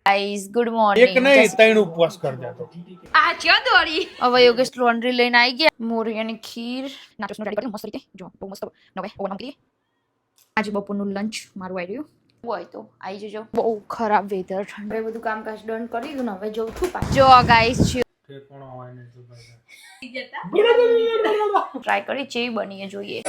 Guys good એક morning. નહીં 3 ઉપવાસ કરતા તો આ ક્યાં દોડી હવે યોગેશ લોન્ડ્રી લઈને આવી ગયા. મોરિયાની ખીર નાચોસનું રેડી કરી મસ્ત રીતે જો બહુ મસ્ત નવે ઓવન કરીએ. આજે બપોરનું લંચ મારું આવી રહ્યું હોય તો આવી જજો. બહુ ખરાબ વેધર ઠંડે બધું કામકાજ ડન કરી દીધું ને હવે જઉં છું પાછું. જો ગાઈઝ ઠેકોણો હોય ને તો ટ્રાય કરી ચેવી બની જોઈએ.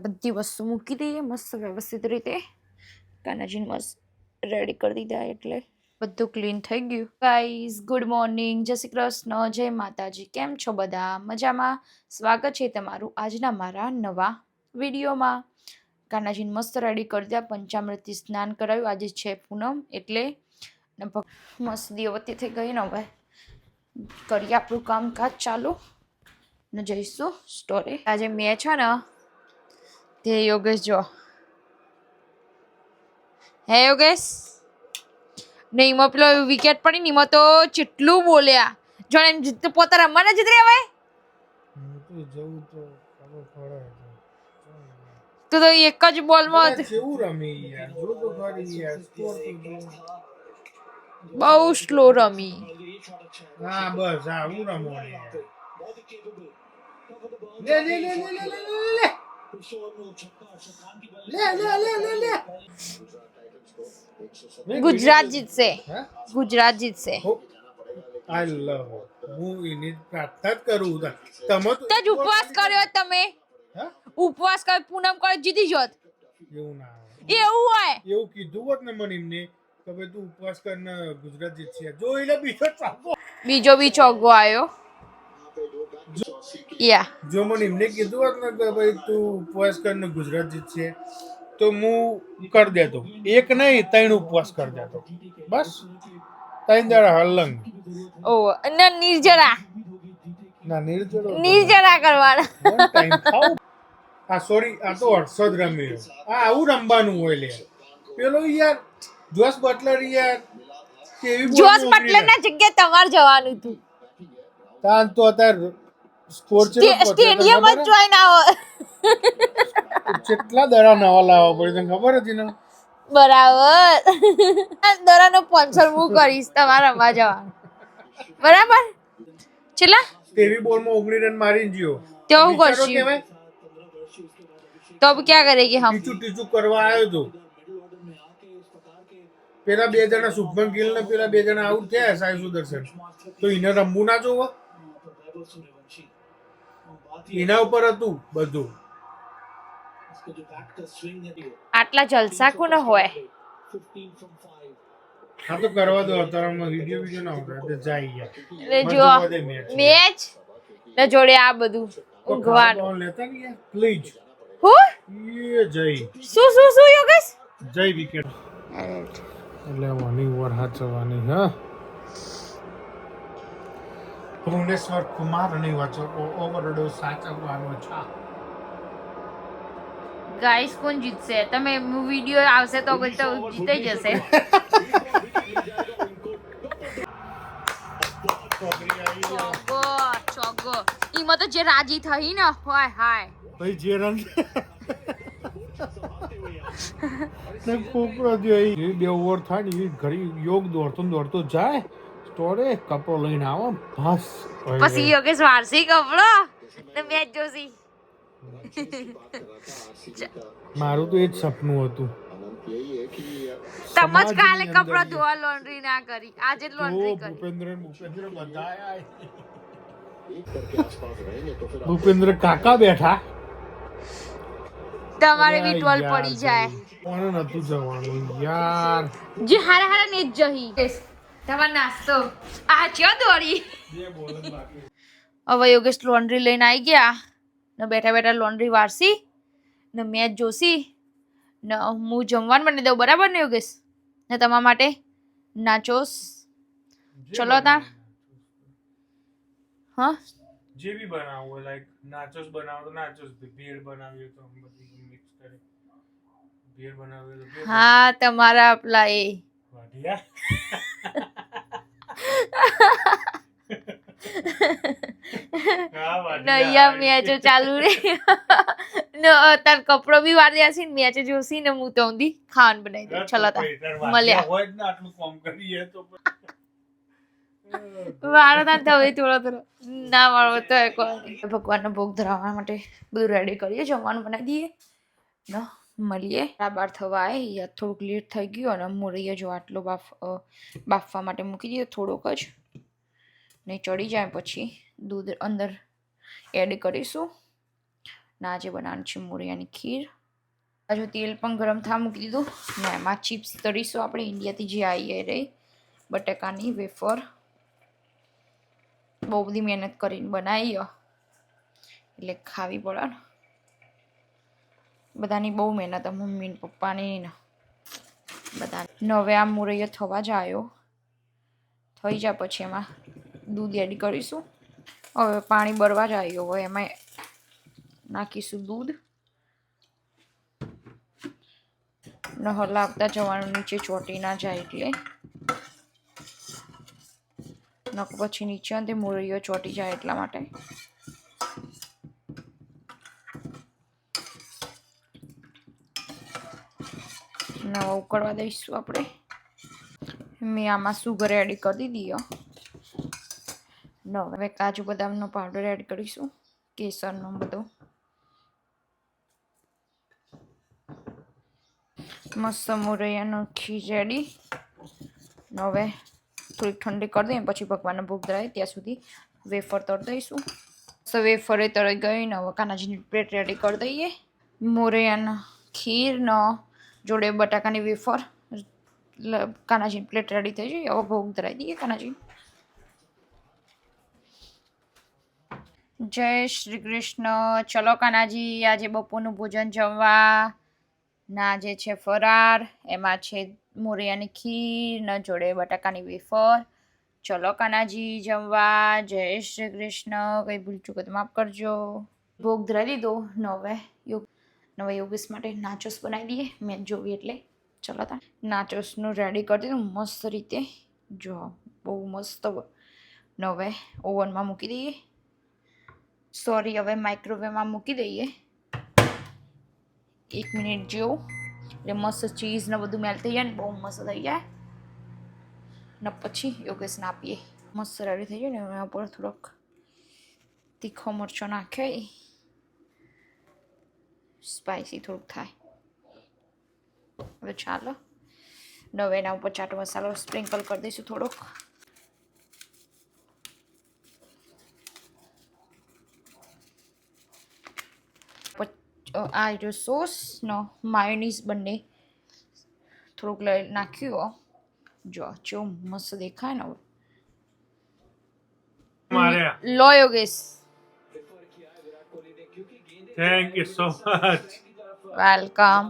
બધી વસ્તુ મૂકી દઈએ મસ્ત વ્યવસ્થિત રીતે. કાનાજીને મસ્ત રેડી કરી દીધા એટલે બધું ક્લીન થઈ ગયું. ગાઈઝ ગુડ મોર્નિંગ, જય શ્રી કૃષ્ણ, જય માતાજી. કેમ છો બધા? મજામાં? સ્વાગત છે તમારું આજના મારા નવા વિડીયોમાં. કાનાજીને મસ્ત રેડી કરી દે, પંચામૃતથી સ્નાન કરાવ્યું. આજે છે પૂનમ એટલે મસ્ત દીવતી થઈ ગઈ ને. હવે કરીએ આપણું કામકાજ ચાલુ ને જઈશું સ્ટોરે. આજે મેચ છે ને તે યોગેશ જો હે યોગેશ ને એમાં પેલો વિકેટ પડી ને એમાં તો કેટલું બોલ્યા. જોને એમ જીત પોતા રમવાના જીત રહ્યા હવે જવું તો ખબર પડે તો એક જ બોલમાં કેવું રમી યાર, જો તો ખરી યાર, સ્કોર તો જો. બહુ સ્લો રમી. હા બસ આવું રમવાનું યાર. લે લે લે લે લે લે લે લે. ગુજરાત જીતશે, ગુજરાત જીતશે. આઈ લવ હું એની પ્રાર્થના જ કરું. તમે તો જ ઉપવાસ કર્યો તમે, ઉપવાસ કર્યો પૂનમ કર્યો જીતી જોત. એવું ના એવું હોય, એવું કીધું હોત ને મને એમને કે ભાઈ તું ઉપવાસ કરને ગુજરાત જીતશે. જો એટલે બીજો બી ચોગ્ગો આવ્યો. યા જો મને એમને કીધું હોત ને કે ભાઈ તું ઉપવાસ કરને ગુજરાત જીતશે તો હું કરી દેતો. એક નહીં 3 ઉપવાસ કરી દેતો. બસ 3 દાડા હલંગ. ઓ અને નિર્જરા ના નિર્જરા કરવાના. ટાઈમ ખાવ. આ સોરી આ તો હર્ષદ રમ્યો. આવું રમવાનું હોય લે. પેલો યાર જોસ બટલર યાર કેવી બોલ જોસ બટલર ના જગ્યાએ તમારે જવાનું હતું. તાન તો અત્યારે સ્કોર છે સ્ટેડિયમ જ જોઈન આવો. કેટલા દરા નવા લાવવા પડે તને ખબર હતી ને? બરાબર. દરાનો સ્પોન્સર હું કરીશ તમારે રમવા જવાનું. બરાબર ચલા તેવી બોલમાં 19 રન મારીને ગયો. તો હું કરશું તો ક્યાં કરેગી હમ? ટીચું કરવા આવ્યો તો. પેલા 2 જણા શુભમન ગિલ ને પેલા 2 જણા આઉટ થયા સાઈ સુદર્શન. તો એને રમવું ના જોવો. એના ઉપર હતું બધું. આટલા જલસા કોને હોય? હા તો કરવા દો. અત્યારે વિડિયો ના ઉતારે જાય યાર. એટલે જો મેચ ને જોડે આ બધું ઊંઘવાનું લેતા ને યાર પ્લીઝ. હું એ જય શું યોગેશ જય વિકેટ એટલે વાની ઓવર હાચવાની. હા ભુવનેશ્વર કુમાર અને ઓવરડો સાચવવાનો છે. ગાઈસ કોણ જીતશે? તમે વિડિયો આવશે તો જીતી જશે. ચોગ્ગો ઈમાં તો જે રાજી થઈ ને હોય હાય ભાઈ જે રન ને કોકરો જે 2 ઓવર થાય ને એ ઘડી યોગ દોડતો જાય સ્ટોરે કપડો લઈને આવો બસ. પછી યોગેશ વારસી કપડો ને મેચ જોસી. મારું તો એ જ સપનું હતું. તમ જ કાલે કપડો ધોવા લોન્ડ્રી ના કરી, આજે જ લોન્ડ્રી કરી. ભૂપેન્દ્ર બધા ભૂપેન્દ્ર કાકા બેઠા. તમારે બી ટોલ પડી જાય. કોને નતું જવાનું યાર? જે હારા ને જ જહી. તમારો નાસ્તો આ ચો દોડી. હવે યોગેશ લોન્ડ્રી લઈને આવી ગયા ને બેઠા લોન્ડ્રી વારસી ને મેચ જોસી ને હું જમવાનું બનાવી દઉં. બરાબર ને યોગેશ? ને તમારા માટે નાચોસ. ચલો તા હા જે બી બનાવો લાઈક નાચોસ બનાવો તો નાચોસ, ભેળ બનાવીએ તો બધી મિક્સ કરી ભેળ બનાવીએ તો ભેળ. હા તમારા પેલા એ વાઢિયા નૈયા મેચો ચાલુ રે ને તાર કપડો બી વાર દેસી ને મેચ જોસી ને હું તો ઊંધી ખાવાનું બનાવી દઉં. ચલો તા મળ્યા હોય જ ને આટલું કામ કરીએ તો વાળો તા તો થોડો ના વાળો તો કોઈ ભગવાનનો ભોગ ધરાવવા માટે બધું રેડી કરીએ, જમવાનું બનાવી દઈએ ને મળીએ. બરાબર થવા આવે યા થોડુંક લેટ થઈ ગયું અને મોરૈયા જો આટલો બાફવા માટે મૂકી દઈએ થોડોક જ ને ચડી જાય પછી દૂધ અંદર એડ કરીશું. ને આજે બનાવવાનું છે મોરૈયાની ખીર. હજુ તેલ પણ ગરમ થવા મૂકી દીધું ને એમાં ચિપ્સ તળીશું આપણે ઇન્ડિયાથી જે આવી રહી બટાકાની વેફર. બહુ બધી મહેનત કરીને બનાવી એટલે ખાવી પડે ને. બધાની બહુ મહેનત મમ્મી ને પપ્પાની ને બધા. હવે આ મોરૈયો થવા જ આવ્યો, થઈ જાય પછી એમાં દૂધ એડ કરીશું. હવે પાણી બળવા જ આવ્યો હોય એમાં નાખીશું દૂધ ને હલાવતા જવાનું, નીચે ચોટી ના જાય એટલે. નક પછી નીચે તે મોરૈયો ચોટી જાય એટલા માટે. નવા ઉકળવા દઈશું આપણે. મેં આમાં સુગર એડ કરી દીધી. હવે કાજુ બદામનો પાવડર એડ કરીશું, કેસરનો બધો. મસ્ત મોરૈયાનો ખીર રેડી. હવે થોડીક ઠંડી કરી દઈએ પછી ભગવાનનો ભોગ ધરાય ત્યાં સુધી વેફર તળ દઈશું. વેફરે તળી ગઈ ને હવે કાનાજીની પ્લેટ રેડી કરી દઈએ. મોરૈયાના ખીરનો જોડે બટાકાની વેફર, કાનાજીની પ્લેટ રેડી થઈ જાય. હવે ભોગ ધરાઈ દઈએ કાનાજી. જય શ્રી કૃષ્ણ. ચલો કાનાજી, આજે બપોરનું ભોજન જમવા ના જે છે ફરાર, એમાં છે મોરૈયાની ખીર ને જોડે બટાકાની વેફર. ચલો કાનાજી જમવા. જય શ્રી કૃષ્ણ. કઈ ભૂલ ચૂકો તો માફ કરજો. ભોગ ધરાઈ દીધો. હવે યોગેશ માટે નાચોસ બનાવી દઈએ, મેચ જોવી એટલે. ચલો તા નાચોસનું રેડી કરી દીધું મસ્ત રીતે. જો બહુ મસ્ત. હવે ઓવનમાં મૂકી દઈએ, સોરી હવે માઇક્રોવેવમાં મૂકી દઈએ 1 મિનિટ જેવું, એટલે મસ્ત ચીઝ ને બધું મેલ્ટ થઈ જાય ને બહુ મસ્ત થઈ જાય. ને પછી યોગેશને આપીએ. મસ્ત રેડી થઈ જાય ને એના ઉપર થોડોક તીખો મરચો નાખે, સ્પાઈસી થોડુંક થાય. હવે ચાલો હવે એના ઉપર ચાટ મસાલો સ્પ્રિંકલ કરી દઈશું થોડોક. આ જો સોસ નો માયોનીઝ બંને થોડુંક નાખ્યું. જો ચો મસ્ત દેખાય ને. લો Yogesh. Thank you so much. Welcome.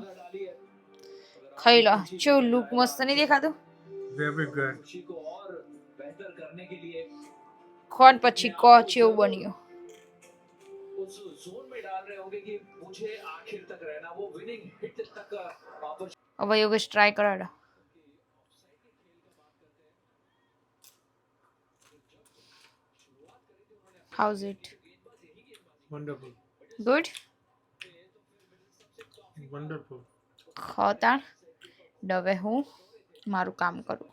ખાઈ લો. ચો લુક મસ્ત નહીં દેખાતું? Very good. કોણ પછી કો ચેવું બન્યું? उस जोन में डाल रहे होंगे कि मुझे आखिर तक रहना, वो विनिंग हिट तक वापस. હવે યોગેશ ટ્રાય કરાડો. How's it? Wonderful. Good. Wonderful. ખાતા હવે હું મારું કામ કરું.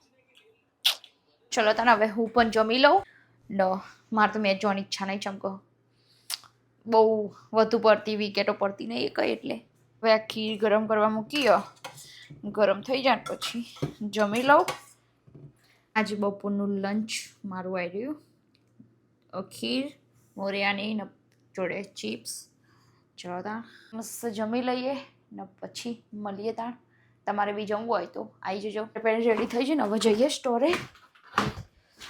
ચલો તને હવે હું પણ જમી લઉં. મારે તો મેચ જોવાની ઈચ્છા નહીં, ચમકો બહુ વધુ પડતી વિકેટો પડતી નહીં એ કઈ. એટલે હવે આ ખીર ગરમ કરવા મૂકીએ, ગરમ થઈ જાય પછી જમી લઉં. આજે બપોરનું લંચ મારું આવી રહ્યું. ખીર મોરૈયાની ને જોડે ચિપ્સ. ચલો તાણ મસ્ત જમી લઈએ ને પછી મળીએ. તાણ તમારે બી જમવું હોય તો આવી જજો. રેડી થઈ જાય ને હવે જઈએ સ્ટોરે,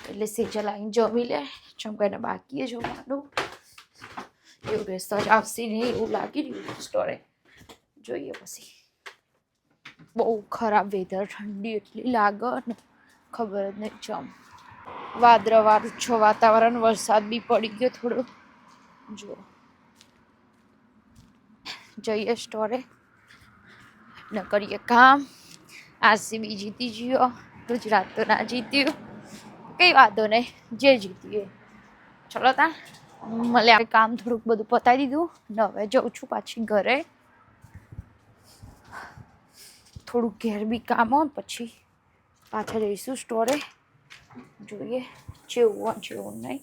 એટલે સેજલ આવીને જમી લે. ચમકાઈને બાકી જમવાનું એવું રહેશે જ આવશે નહીં એવું લાગી રહ્યું સ્ટોરે. જોઈએ પછી. બહુ ખરાબ વેધર, ઠંડી એટલી લાગે ને ખબર જ નહીં. ચમ વાદળવાળું છો વાતાવરણ, વરસાદ બી પડી ગયો થોડો. જો જઈએ સ્ટોરે ને કરીએ કામ. આરસીબી જીતી ગયો, ગુજરાત તો ના જીત્યું, કઈ વાંધો નહીં, જે જીત્યું. ચલો તા મળ્યા. કામ થોડુંક બધું પતાવી દીધું ને હવે જઉં છું પાછી ઘરે. થોડુંક ઘેર બી કામ હોય પછી પાછા જઈશું સ્ટોરે. જોઈએ જેવું હોય જેવું નહીં.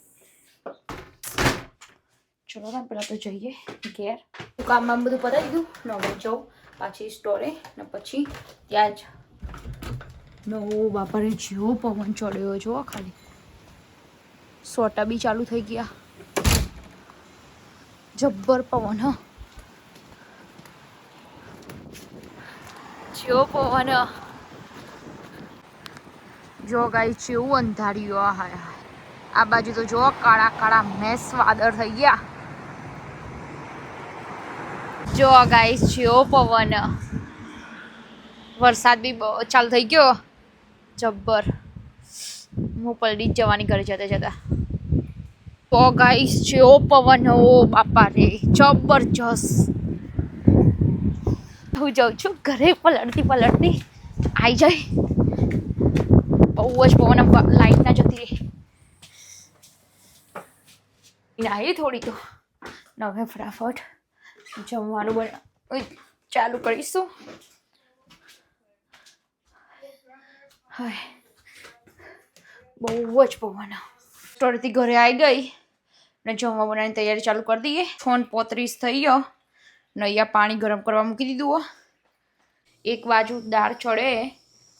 ચલો ને પેલા તો જઈએ ઘેર. કામમાં બધું પતાવી દીધું ને હવે જાઉં પાછી સ્ટોરે ને પછી ત્યાં જ નવો બાપાને જેવો પવન ચડ્યો જો ખાલી. સોટા બી ચાલુ થઈ ગયા, જબ્બર પવન. હ જેવો પવન. જો ગાઈ જેવું અંધાર્યું. હાય હાય આ બાજુ તો જો કાળા કાળા મેસ વાદળ થઈ ગયા. જો ગાઈસ જેવો પવન, વરસાદ બી ચાલુ થઈ ગયો જબ્બર. હું પલડી જ જવાની ઘરે જતા જતા. તો ગાઈસ જેવો પવન, ઓ બાપા રે જબરજસ્ત. હું જાઉં છું ઘરે પલટતી આવી જાય. બહુ જ પવન, લાઈટ ના જતી રહી. આવી થોડી તો હવે ફટાફટ જમવાનું ચાલુ કરીશું. હવે બહુ જ પવન. સ્ટોરથી ઘરે આવી ગઈ ને જમવા બનાવવાની તૈયારી ચાલુ કરી દઈએ. 6:35 થઈ ગયો ને અહીંયા પાણી ગરમ કરવા મૂકી દીધું. એક બાજુ દાળ ચડે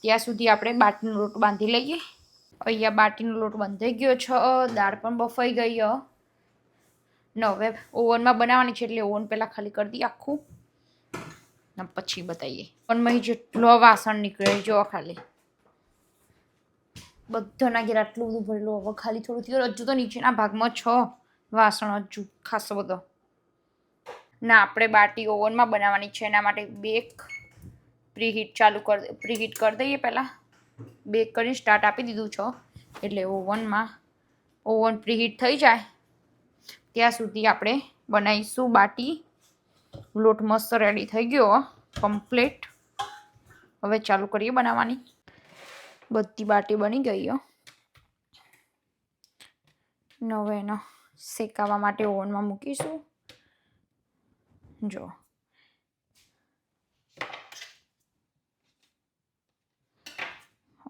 ત્યાં સુધી આપણે બાટીનો લોટ બાંધી લઈએ. અહીંયા બાટીનો લોટ બંધાઈ ગયો છે, દાળ પણ બફાઈ ગઈ. ને હવે ઓવનમાં બનાવવાની છે એટલે ઓવન પહેલાં ખાલી કરી દઈએ આખું ને પછી બતાવીએ. ઓવનમાં જેટલો વાસણ નીકળે જો ખાલી બધાના ઘેર આટલું બધું ભરેલું. હવે ખાલી થોડું થયું. હજુ તો નીચેના ભાગમાં 6 વાસણ હજુ ખાસો બધો. ના આપણે બાટી ઓવનમાં બનાવવાની છે એના માટે બેક પ્રીહીટ કરી દઈએ. પહેલાં બેક કરીને સ્ટાર્ટ આપી દીધું છે એટલે ઓવન પ્રીહીટ થઈ જાય ત્યાં સુધી આપણે બનાવીશું બાટી. લોટ મસ્ત રેડી થઈ ગયો કમ્પ્લીટ. હવે ચાલુ કરીએ બનાવવાની. બધી બાટી બની ગઈ. હવે એનો શેકાવા માટે ઓવનમાં મૂકીશું. જો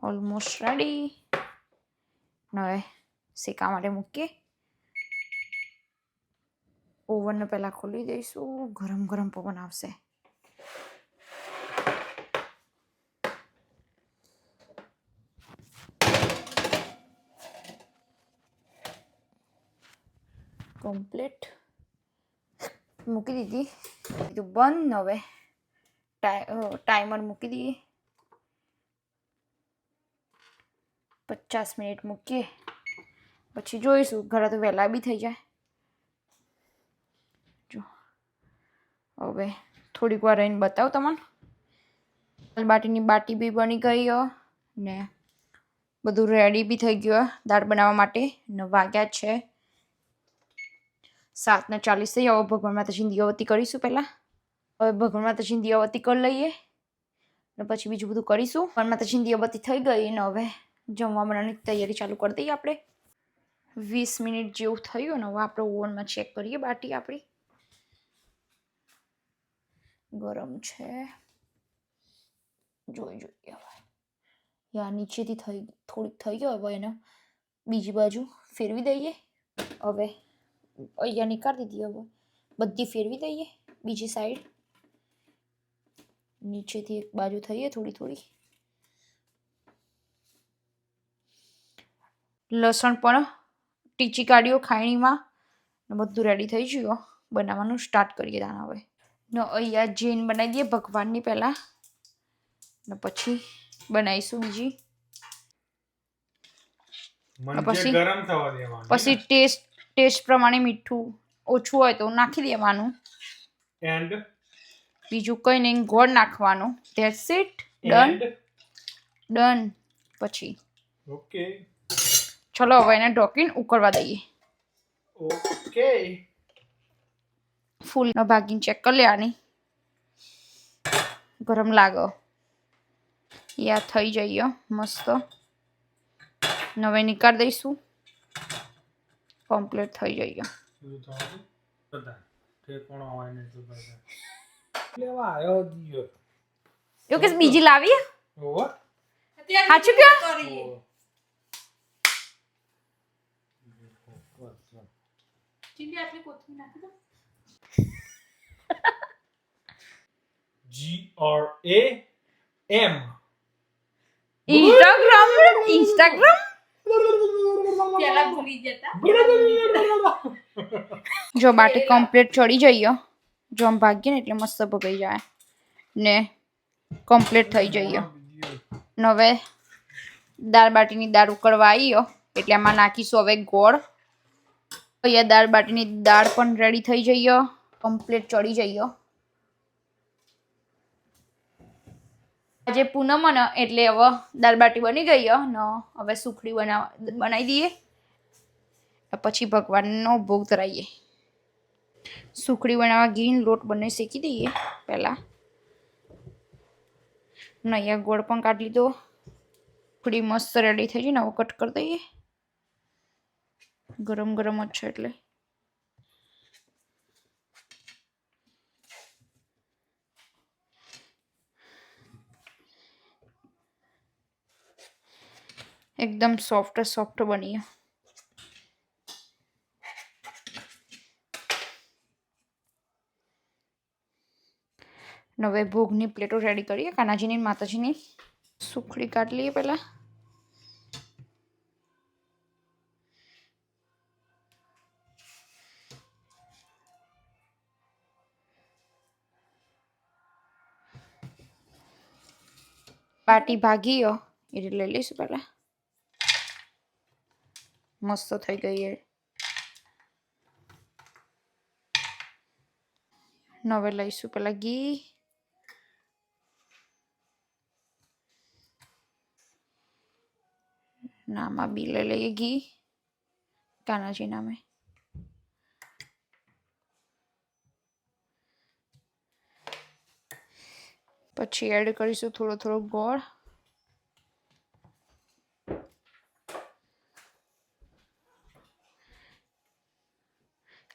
ઓલમોસ્ટ રેડી. હવે શેકા માટે મૂકીએ. ઓવનને પહેલાં ખોલી દઈશું. ગરમ ગરમ પવન આવશે. કમ્પ્લીટ મૂકી દીધી. કીધું બંધ. હવે ટાઈમર મૂકી દઈએ. 50 મિનિટ મૂકીએ પછી જોઈશું. ઘરે તો વહેલા બી થઈ જાય. જો હવે થોડીક વાર રહીને બતાવું તમને. બાટીની બાટી બી બની ગઈ ને બધું રેડી બી થઈ ગયું દાળ બનાવવા માટે. ને વાગ્યા છે 7:40 થઈ. હવે ભગવાન માતાજીની દિયાવતી કરીશું પહેલાં. હવે ભગવાન માતાજીની દિયાવતી કરી લઈએ ને પછી બીજું બધું કરીશું. ભગવાન માતાજીની દિયાવતી થઈ ગઈ ને હવે જમવા બનાવવાની તૈયારી ચાલુ કરી દઈએ આપણે. 20 મિનિટ જેવું થયું ને હવે આપણે ઓવનમાં ચેક કરીએ. બાટી આપણી ગરમ છે. જોઈએ હવે યા નીચેથી થોડીક થઈ ગયો. હવે એને બીજી બાજુ ફેરવી દઈએ. હવે અહીંયા નીકાળી દીધી. હવે બધી ફેરવી દઈએ બીજી સાઈડ. નીચેથી એક બાજુ થઈએ થોડી. લસણ પણ ટીચી કાઢ્યો ખાયણીમાં ને બધું રેડી થઈ ગયું. બનાવવાનું સ્ટાર્ટ કરીએ દાણા. હવે ને અહીંયા જૈન બનાવી દઈએ ભગવાનની પહેલાં ને પછી બનાવીશું બીજી. પછી ટેસ્ટ પ્રમાણે મીઠું ઓછું હોય તો નાખી દેવાનું. એન્ડ બીજું કંઈ નહીં, ગોળ નાખવાનું. That's it. ડન. પછી ઓકે ચલો હવે એને ઢોકીને ઉકળવા દઈએ. ઓકે ફૂલ ભાગીને ચેક કરી લેવાની. ગરમ લાગે યા થઈ જઈએ મસ્ત. હવે નીકાળી દઈશું. કમ્પ્લીટ થઈ જઈએ. એવું કે બીજી લાવી સાચું કયો? GRAM ઇન્સ્ટાગ્રામ જો બાટી કમ્પ્લીટ ચડી જઈએ. જો આમ ભાગીએ ને એટલે મસ્ત ભગાઈ જાય ને કમ્પ્લીટ થઈ જઈએ. હવે દાળ બાટીની દાળ ઉકળવા આવી એટલે આમાં નાખીશું હવે ગોળ. અહીંયા દાળ બાટીની દાળ પણ રેડી થઈ જઈએ. કમ્પ્લીટ ચડી જઈએ. આજે પૂનમ ને એટલે હવે દાળ બાટી બની ગઈ ને હવે સુખડી બનાવી દઈએ પછી ભગવાનનો ભોગ ધરાવીએ. સુખડી બનાવવા ઘી લોટ બંને શેકી દઈએ પહેલાં. નૈયા ગોળ પણ કાઢી લીધો. સુખડી મસ્ત રેડી થઈ જાય ને હવે કટ કરી દઈએ. ગરમ ગરમ જ છે એટલે એકદમ સોફ્ટ બની. હવે ભોગની પ્લેટો રેડી કરીએ કાનાજીની માતાજીની. સુખડી કાઢી લઈએ પહેલા. બાટી ભાગી એટલે લઈ લઈશું પહેલા. મસ્ત થઈ ગઈ. હવે લઈશું પેલા ઘી. નામાં બી લઈ લઈએ ઘી કાનાજી નામે. પછી એડ કરીશું થોડો ગોળ.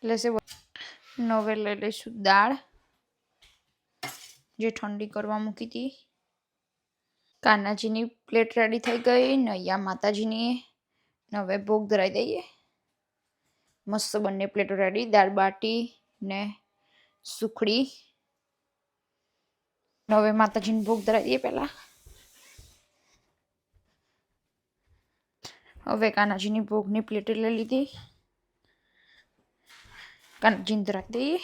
હવે લઈ લઈશું દાળ જે ઠંડી કરવા મૂકી હતી. કાનાજીની પ્લેટ રેડી થઈ ગઈ. નૈયા માતાજીની. હવે ભોગ ધરાવી દઈએ. મસ્ત બંને પ્લેટો રેડી. દાળ બાટી ને સુખડી. હવે માતાજીને ભોગ ધરાવી દઈએ પહેલા. હવે કાનાજીની ભોગની પ્લેટ લઈ લીધી. કાનાજીને ધરાવી દઈએ.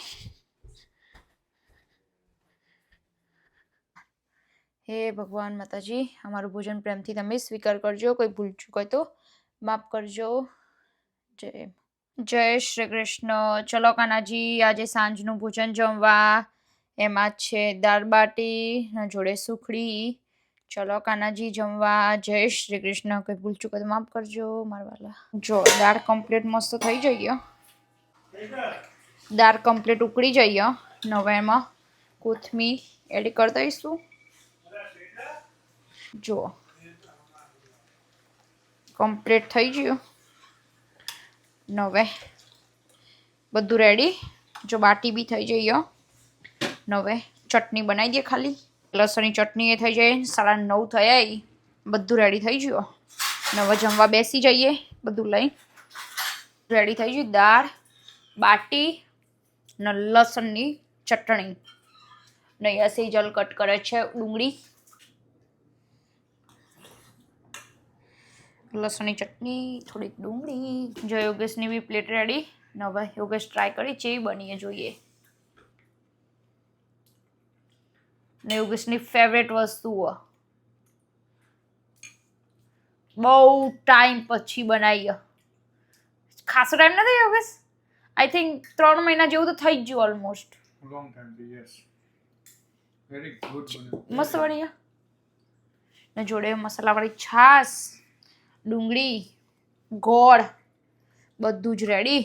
હે ભગવાન માતાજી, અમારું ભોજન પ્રેમથી તમે સ્વીકાર કરજો. કોઈ ભૂલ ચૂક હોય તો માફ કરજો. જય શ્રી કૃષ્ણ. ચલો કાનાજી, આજે સાંજનું ભોજન જમવા. એમાં છે દાળ બાટી જોડે સુખડી. ચલો કાનાજી જમવા. જય શ્રી કૃષ્ણ. કોઈ ભૂલ ચૂક હોય તો માફ કરજો મારા વાલા. જો દાળ કમ્પ્લીટ મસ્ત થઈ જઈએ. દાળ કમ્પ્લીટ ઉકળી જઈએ. હવે એમાં કોથમીર એડ કરી દઈશું. જો કમ્પ્લીટ થઈ ગયું. હવે બધું રેડી. જો બાટી બી થઈ જઈએ. હવે ચટણી બનાવી દઈએ. ખાલી લસણની ચટણી એ થઈ જાય. 9:30 થયા. બધું રેડી થઈ ગયું. હવે જમવા બેસી જઈએ. બધું લઈ રેડી થઈ ગયું. દાળ બાટી ને લસણની ચટણી. નૈયા સેજલ કટ કરે છે ડુંગળી. લસણની ચટણી થોડીક ડુંગળી. જો યોગેશની બી પ્લેટ રેડી. હવે યોગેશ ટ્રાય કરી ચેવી બની જોઈએ. ને યોગેશની ફેવરેટ વસ્તુ બહુ ટાઈમ પછી બનાવી. ખાસો ટાઈમ નથી યોગેશ. આઈ થિંક 3 મહિના જેવું તો થઈ જ ગયું almost. Long time yes. Very good બન્યું. મસ્ત બની. ને જોડે મસાલાવાળી છાશ, ડુંગળી, ગોળ બધું જ રેડી.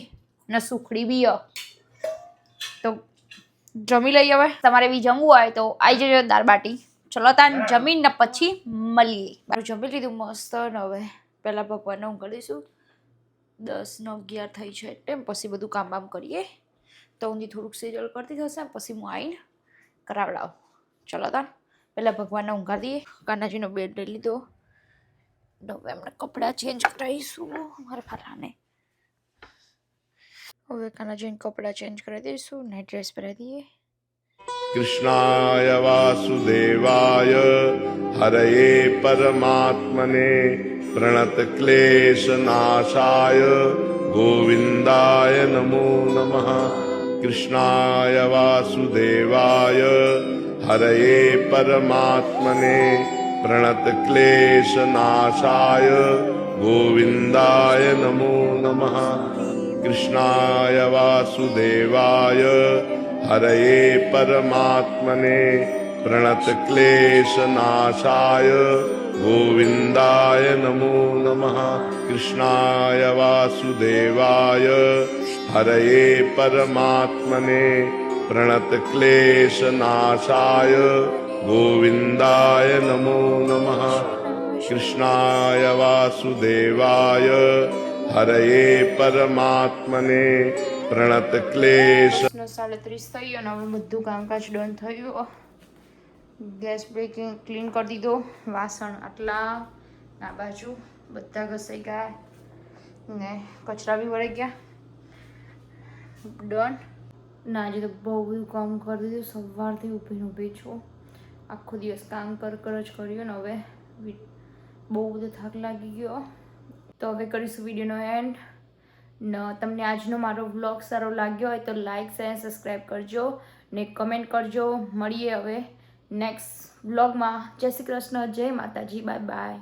ને સુખડી બી. તો જમી લઈએ. હવે તમારે બી જમવું હોય તો આવી જજો દાળ બાટી. ચલો તાન જમીને પછી મળીએ. જમી લીધું મસ્ત. ને હવે પહેલાં ભગવાનને ઊંઘ દઈશું. 10 ને 11 થઈ છે એટલે પછી બધું કામ બામ કરીએ. તો ઊંધી થોડુંક સેજલ કરતી થશે. પછી હું આવીને કરાવડાવ. ચલો તાન પહેલાં ભગવાનને ઊંઘા દઈએ. કાનાજીનો બેડ લઈ લીધો. હવે એમને કપડાં ચેન્જ કરાવીશું મારા ફાલાને. હવે કાનાજીને કપડાં ચેન્જ કરી દઈશું. નાઇટ ડ્રેસ પહેરાવી દઈએ. कृष्णाय वासुदेवाय हरये परमात्मने प्रणतक्लेशनाशाय गोविन्दाय नमो नमः। कृष्णाय वासुदेवाय हरये परमात्मने प्रणतक्लेशनाशाय गोविन्दाय नमो नमः। कृष्णाय वासुदेवाय हरये परमात्मने प्रणतक्लेशनाशाय गोविन्दाय नमो नमः कृष्णाय वासुदेवाय हरये परमात्मने प्रणतक्लेशनाशाय गोविन्दाय नमो नमः कृष्णाय वासुदेवाय हरये परमात्मने प्रणतक्लेश 37 થઈ અને હવે બધું કામકાજ ડન થયું. ગેસ બ્રેક ક્લીન કરી દીધો, વાસણ આટલા, આ બાજુ બધા ઘસાઈ ગયા ને કચરા બી વળી ગયા. ડન. ના આજે તો બહુ બધું કામ કરી દીધું. સવારથી ઊભી છું, આખો દિવસ કામ જ કર્યું ને હવે બહુ બધો થાક લાગી ગયો. તો હવે કરીશું વિડીયોનો એન્ડ. ને તમને આજનો મારો વ્લોગ સારો લાગ્યો હોય તો લાઇક શેર સબસ્ક્રાઈબ કરજો ને કમેન્ટ કરજો. મળીએ હવે નેક્સ્ટ વ્લોગમાં. જય શ્રી કૃષ્ણ, જય માતાજી, બાય બાય.